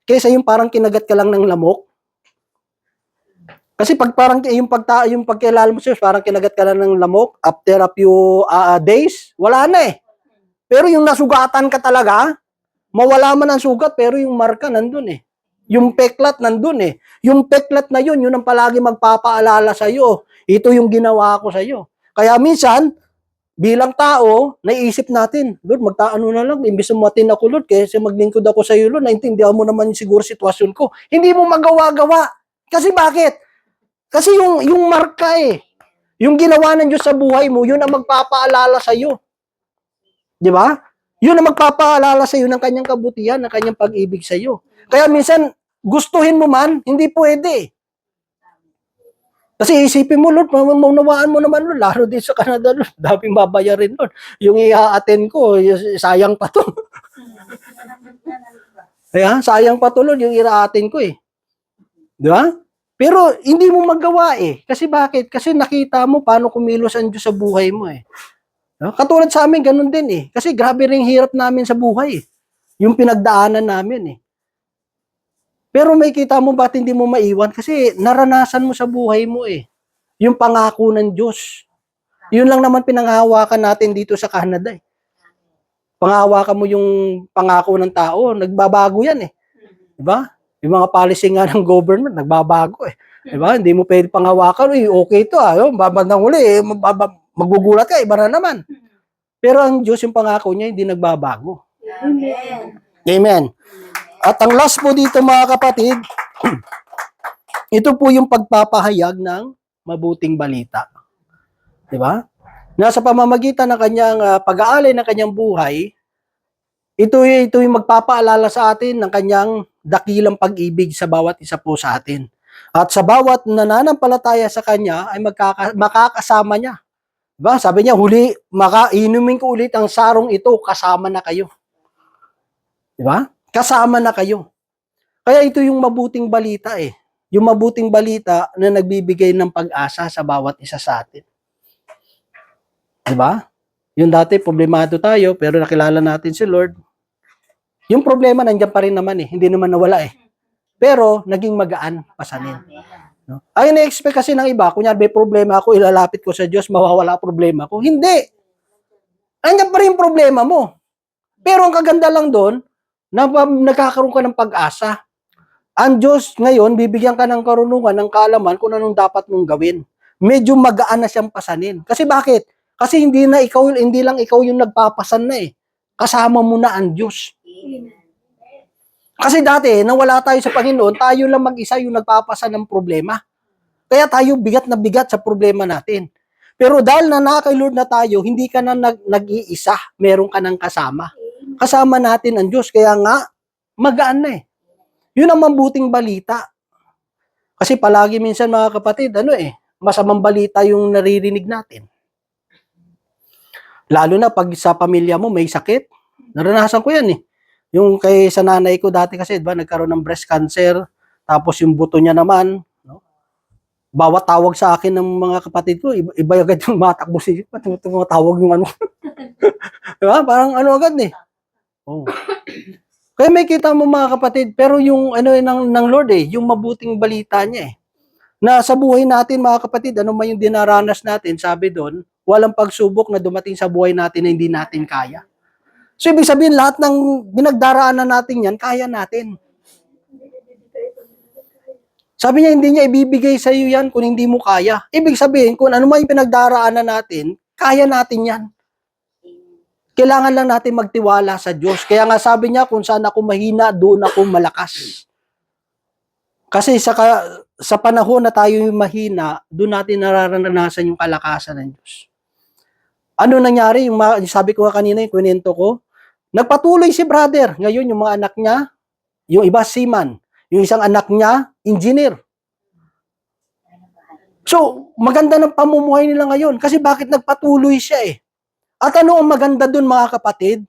kaysa yung parang kinagat ka lang ng lamok. Kasi pag parang yung pagkilala mo sa Diyos, parang kinagat ka lang ng lamok, after a few days, wala na eh. Pero yung nasugatan ka talaga, mawala man ang sugat, pero yung marka nandun eh. Yung peklat nandun eh. Yung peklat na yun ang palagi magpapaalala sa iyo. Ito yung ginawa ko sa iyo. Kaya minsan, bilang tao, naiisip natin, Lord, magtaano na lang, imbis umatin ako, Lord, kasi maglingkod ako sa iyo, Lord, naintindihan mo naman siguro sitwasyon ko. Hindi mo magawa-gawa. Kasi bakit? Kasi yung marka eh. Yung ginawa ng Diyos sa buhay mo, yun ang magpapaalala sa iyo. Di ba? Yun ang magpapaalala sa iyo ng kanyang kabutihan, ng kanyang pag-ibig sa iyo. Kaya minsan, gustuhin mo man, hindi pwede. Kasi isipin mo, Lord, maunawaan mo naman, Lord, lalo din sa Canada, Lord, daming babayarin, Lord. Yung i-attend ko, sayang pa to. Kaya, sayang pa to, Lord, yung i-attend ko eh. Di ba? Pero hindi mo magawa eh. Kasi bakit? Kasi nakita mo paano kumilos ang Diyos sa buhay mo eh. No? Katulad sa amin, ganun din eh. Kasi grabe rin hirap namin sa buhay eh. Yung pinagdaanan namin eh. Pero may kita mo ba't hindi mo maiwan? Kasi naranasan mo sa buhay mo eh. Yung pangako ng Diyos. Yun lang naman pinanghahawakan natin dito sa Canada eh. Panghahawakan mo yung pangako ng tao, nagbabago yan eh. Diba? Yung mga policy nga ng government, nagbabago eh. Diba? Hindi mo pwede panghawakan, okay to babandang huli eh, magugulat ka, iba na naman. Pero ang Diyos, yung pangako niya, hindi nagbabago. Amen. Amen. At ang last po dito mga kapatid, ito po yung pagpapahayag ng mabuting balita. Diba? Nasa pamamagitan ng kanyang pag-aalay ng kanyang buhay, ito yung magpapaalala sa atin ng kanyang dakilang pag-ibig sa bawat isa po sa atin. At sa bawat nananampalataya sa kanya ay makakasama niya. Diba? Sabi niya, inumin ko ulit ang sarong ito, kasama na kayo. Diba? Kasama na kayo. Kaya ito yung mabuting balita eh. Yung mabuting balita na nagbibigay ng pag-asa sa bawat isa sa atin. Diba? Yung dati, problemado tayo, pero nakilala natin si Lord. Yung problema, nandiyan pa rin naman eh. Hindi naman nawala eh. Pero, naging magaan pasanin. No? Ay, na-expect kasi ng iba, kunyari may problema ako, ilalapit ko sa Diyos, mawawala problema ko. Hindi. Nandiyan pa rin yung problema mo. Pero ang kaganda lang doon, nagkakaroon ka ng pag-asa. Ang Diyos ngayon, bibigyan ka ng karunungan, ng kaalaman kung anong dapat mong gawin. Medyo magaan na siyang pasanin. Kasi bakit? Kasi hindi lang ikaw yung nagpapasan na eh. Kasama mo na ang Diyos. Kasi dati, nang wala tayo sa Panginoon, tayo lang mag-isa yung nagpapasan ng problema. Kaya tayo bigat na bigat sa problema natin. Pero dahil na kay Lord na tayo, hindi ka na nag-iisa, meron ka ng kasama. Kasama natin ang Diyos, kaya nga, magaan na eh. Yun ang mabuting balita. Kasi palagi minsan mga kapatid, masamang balita yung naririnig natin. Lalo na pag sa pamilya mo may sakit. Naranasan ko yan eh. Yung sa nanay ko dati kasi, diba, nagkaroon ng breast cancer, tapos yung buto niya naman, no? Bawat tawag sa akin ng mga kapatid ko, iba agad yung matakbo siya. Tumatawag yung ano. Diba? Parang agad eh. Oh. Kaya may kita mo mga kapatid, pero yung ng Lord eh, yung mabuting balita niya eh. Na sa buhay natin mga kapatid, ano man yung dinaranas natin, sabi doon, walang pagsubok na dumating sa buhay natin na hindi natin kaya. So ibig sabihin lahat ng binagdaraanan natin yan, kaya natin. Sabi niya, hindi niya ibibigay sa iyo yan kung hindi mo kaya. Ibig sabihin, kung ano man yung pinagdaraanan natin, kaya natin yan. Kailangan lang natin magtiwala sa Diyos. Kaya nga sabi niya, kung saan ako mahina, doon ako malakas. Kasi sa panahon na tayo yung mahina, doon natin nararanasan yung kalakasan ng Diyos. Ano nangyari? Sabi ko kanina, yung kwento ko, nagpatuloy si brother. Ngayon, yung mga anak niya, yung iba seaman. Yung isang anak niya, engineer. So, maganda ng pamumuhay nila ngayon. Kasi bakit nagpatuloy siya eh? At ano ang maganda dun mga kapatid?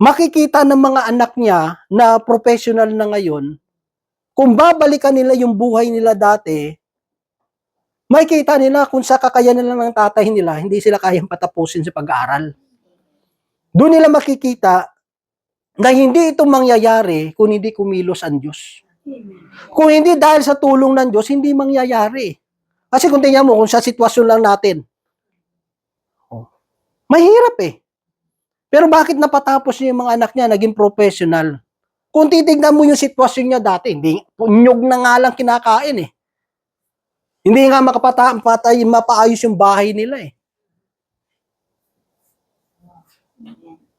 Makikita ng mga anak niya na professional na ngayon, kung babalikan nila yung buhay nila dati, makikita nila kung sa kakayanan nila ng tatay nila, hindi sila kayang patapusin sa pag-aaral. Doon nila makikita na hindi ito mangyayari kung hindi kumilos ang Diyos. Kung hindi dahil sa tulong ng Diyos, hindi mangyayari. Kasi kung tingnan mo, kung sa sitwasyon lang natin, mahirap eh. Pero bakit napatapos niya yung mga anak niya, naging professional? Kung titignan mo yung sitwasyon niya dati, nyog na nga lang kinakain eh. Hindi nga mapaayos yung bahay nila eh.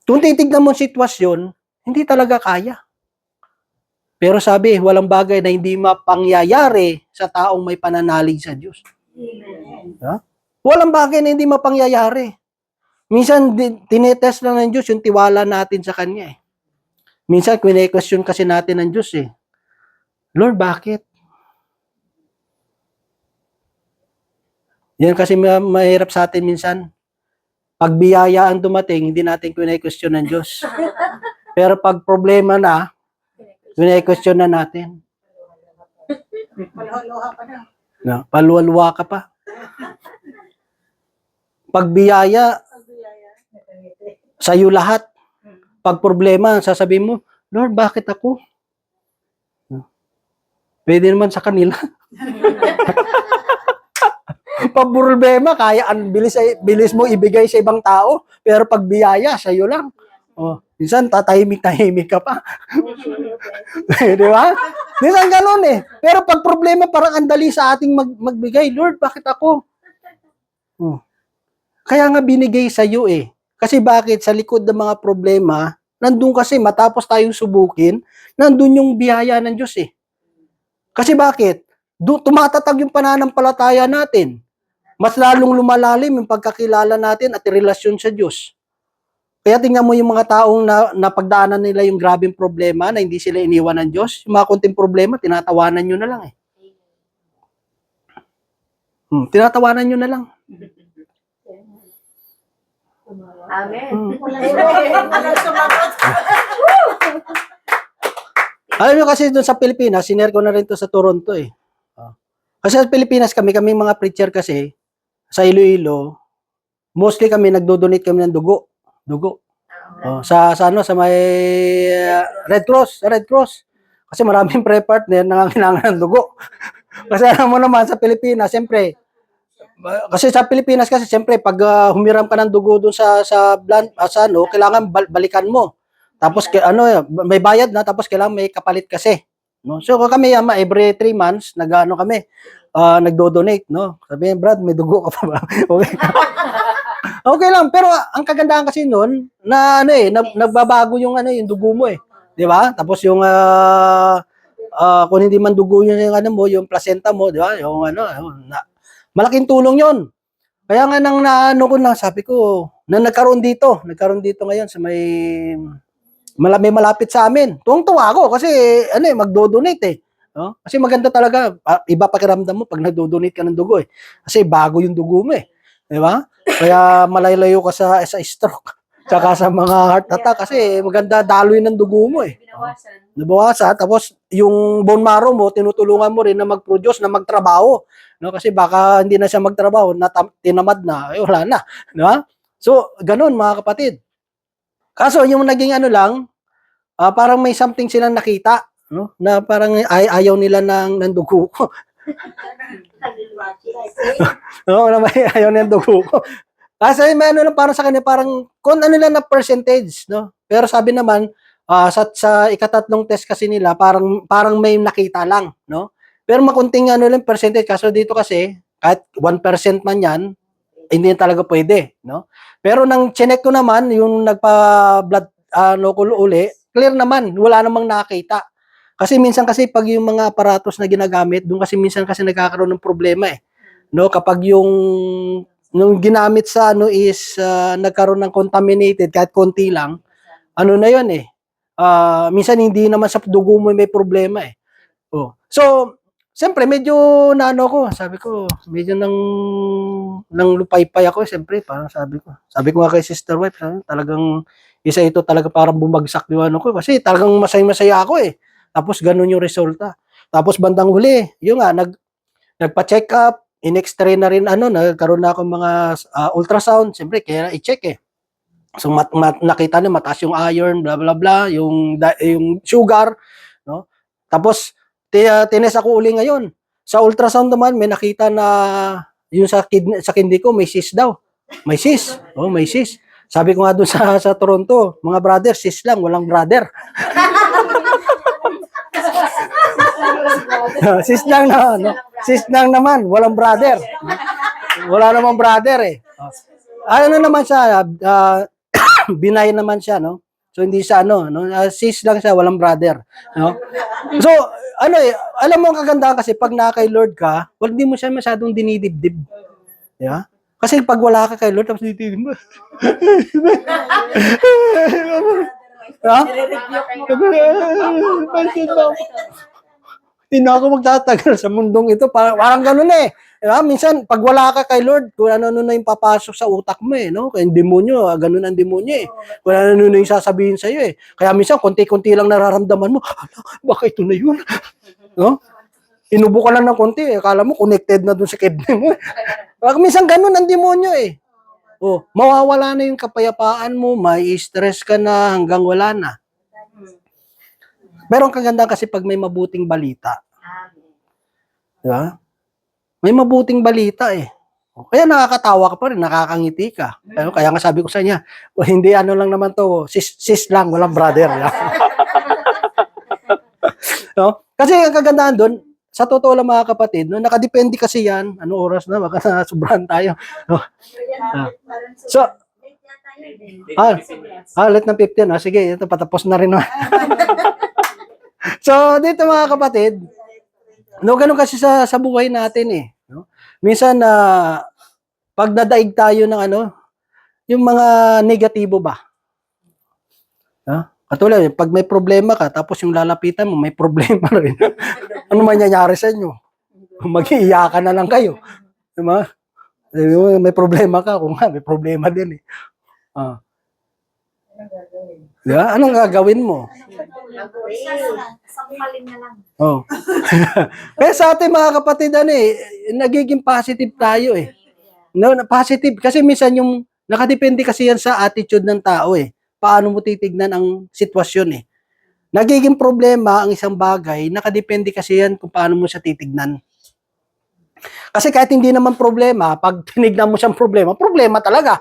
Kung titignan mo yung sitwasyon, hindi talaga kaya. Pero sabi, walang bagay na hindi mapangyayari sa taong may pananalig sa Diyos. Huh? Walang bagay na hindi mapangyayari. Minsan, tinetest lang ng Diyos yung tiwala natin sa Kanya eh. Minsan, kwene-question kasi natin ng Diyos eh. Lord, bakit? Yan kasi mahirap sa atin minsan. Pag biyaya ang dumating, hindi natin kwene-question ng Diyos. Pero pag problema na, kwene-question na natin. Paluha pa na. No, paluwa ka pa. Pag biyaya, sa'yo lahat. Pag problema, sasabihin mo, Lord, bakit ako? Pwede naman sa kanila. Pag problema, kaya ang bilis mo ibigay sa ibang tao, pero pag biyaya, sa'yo lang. Oh, minsan tatahimik-tahimik ka pa. Di ba? Minsan ganun eh. Pero pag problema, parang andali sa ating magbigay, Lord, bakit ako? Oh. Kaya nga binigay sa iyo eh. Kasi bakit? Sa likod ng mga problema, nandun kasi matapos tayong subukin, nandun yung biyaya ng Diyos eh. Kasi bakit? Tumatatag yung pananampalataya natin. Mas lalong lumalalim yung pagkakilala natin at relasyon sa Diyos. Kaya tingnan mo yung mga taong napagdaanan nila yung grabing problema na hindi sila iniwan ng Diyos. Yung mga konting problema, tinatawanan nyo na lang eh. Tinatawanan nyo na lang. Amen. Walang sumagot. Alam nyo kasi doon sa Pilipinas, sinare ko na rin to sa Toronto eh. Kasi sa Pilipinas kaming mga preacher kasi, sa Iloilo, mostly kami nagdo-donate kami ng dugo. Sa may Red Cross, Kasi maraming prayer partner nangangailangan ng dugo. Kasi alam mo naman sa Pilipinas, siyempre, pag humiram ka ng dugo doon sa blood, kailangan balikan mo. Tapos may bayad na, tapos kailangan may kapalit kasi. No? So kami every 3 months kami nagdo-donate, no. Sabihin, Brad, may dugo ka pa ba? Okay. Okay lang, pero ang kagandahan kasi noon na nagbabago yung yung dugo mo eh. 'Di ba? Tapos yung kung hindi man dugo yung yung placenta mo, 'di ba? Yung malaking tulong 'yon. Kaya nga sabi ko, nagkaroon dito ngayon sa may malapit sa amin. Tuwang-tuwa ako kasi magdo-donate eh. No? Kasi maganda talaga, iba pakiramdam mo pag nagdo-donate ka ng dugo eh. Kasi bago yung dugo mo eh. 'Di ba? Kaya malalayo ka sa stroke. Tsaka sa mga heart attack kasi maganda daloy ng dugo mo eh. Nabawasan. Tapos yung bone marrow mo, tinutulungan mo rin na mag-produce, na magtrabaho. No? Kasi baka hindi na siya magtrabaho, tinamad na, wala na. No? So, ganun mga kapatid. Kaso yung naging lang, parang may something silang nakita, no? Na parang ayaw nila ng dugo ko. No, ayaw ng dugo ko. Kasi may parang sa kanya, parang kung lang na percentage, no? Pero sabi naman, sa ikatatlong test kasi nila, parang may nakita lang, no? Pero makunting lang percentage, kaso dito kasi, kahit 1% man yan, hindi talaga pwede, no? Pero nang chinek ko naman, yung nagpa-blood uli, clear naman, wala namang nakita. Kasi minsan kasi pag yung mga aparatos na ginagamit, doon kasi minsan kasi nagkakaroon ng problema eh. No, kapag yung ginamit sa is nagkaroon ng contaminated kahit konti lang, na 'yon eh. Minsan hindi naman sa dugo mo may problema eh. Oh. So, siyempre medyo sabi ko, medyo nang lupaypay ako, siyempre, parang sabi ko nga kay sister wife, talagang isa ito talaga parang bumagsak yung ko, kasi talagang masaya ako eh. Tapos ganun yung resulta. Tapos bandang huli, yung nagpa-check up, in-x-ray na rin nagkaroon na ako mga ultrasound, siyempre kaya i-check eh. So nakita na mataas yung iron, blah blah blah, yung sugar, no? Tapos tinest ako uli ngayon. Sa ultrasound naman may nakita na yung sa kidney ko may cyst daw. May cyst. Oh, may cyst. Sabi ko nga doon sa Toronto, mga brother, cyst lang, walang brother. Cyst lang na, no? Cyst lang naman, walang brother. Wala namang brother eh. Naman siya, binay naman siya, no? So hindi siya cyst lang siya, walang brother, no? So alam mo ang kagandahan kasi pag kay Lord ka, hindi mo siya masyadong dinidibdib. Yeah? Kasi pag wala ka kay Lord, tapos dinidibdib mo. Ha? Hindi na ako magtatagal sa mundong ito. Parang ganun eh. Diba? Minsan, pag wala ka kay Lord, kung ano na yung papasok sa utak mo eh, no? Kaya yung demonyo, ganun ang demonyo eh. Kung ano na yung sasabihin sa'yo eh. Kaya minsan, konti-konti lang nararamdaman mo, baka ito na yun. No? Inubo ka lang ng konti, akala mo connected na dun sa kidney mo. Minsan ganun ang demonyo eh. Oh, mawawala na yung kapayapaan mo, may stress ka na hanggang wala na. Pero ang kaganda kasi pag may mabuting balita, Amen. di ba? May mabuting balita eh. Kaya nakakatawa ka pa rin, nakakangiti ka. Kaya nga sabi ko sa niya, hindi ano lang naman to, sis lang, walang brother. No? Kasi ang kagandahan doon, sa totoo lang mga kapatid, no, nakadepende kasi yan, ano oras na, baka nasubrahan tayo. No? So, late ng 15, sige, ito patapos na rin. So, dito mga kapatid, no, ganun kasi sa buhay natin eh. No? Minsan pag nadaig tayo ng yung mga negatibo ba? Katulad, pag may problema ka, tapos yung lalapitan mo, may problema rin. Ano mangyayari sa inyo? Mag-iiyakan na lang kayo. Diba? May problema ka, kung nga, may problema din eh. Diba? Anong gagawin mo? Sampalin na lang. Oh. Kaya sa atin mga kapatid, nagiging positive tayo eh. No, positive. Kasi minsan yung nakadepende kasi yan sa attitude ng tao eh. Paano mo titignan ang sitwasyon eh. Nagiging problema ang isang bagay, nakadepende kasi yan kung paano mo siya titignan. Kasi kahit hindi naman problema, pag tinignan mo siyang problema, problema talaga.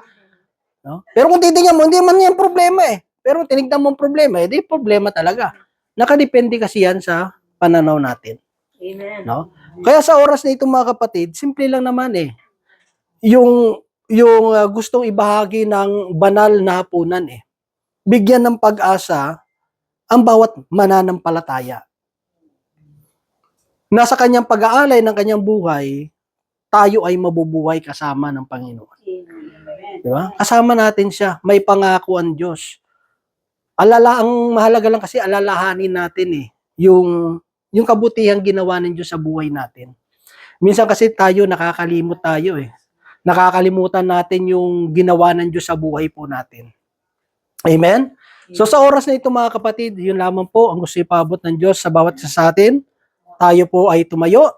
No? Pero kung titignan mo, hindi man yan problema eh. Pero tinignan mo ang problema, di problema talaga. Nakadepende kasi yan sa pananaw natin. Amen. No? Kaya sa oras na ito mga kapatid, simple lang naman eh. Yung gustong ibahagi ng banal na hapunan eh. Bigyan ng pag-asa ang bawat mananampalataya. Nasa kanyang pag-aalay ng kanyang buhay, tayo ay mabubuhay kasama ng Panginoon. Di ba? Kasama natin siya. May pangako ang Diyos. Ang mahalaga lang kasi alalahanin natin eh. Yung kabutihang ginawa ng Diyos sa buhay natin. Minsan kasi tayo, nakakalimot tayo eh. Nakakalimutan natin yung ginawa ng Diyos sa buhay po natin. Amen? So sa oras na ito mga kapatid, yun lamang po ang gusto ipabot ng Diyos sa bawat isa sa atin. Tayo po ay tumayo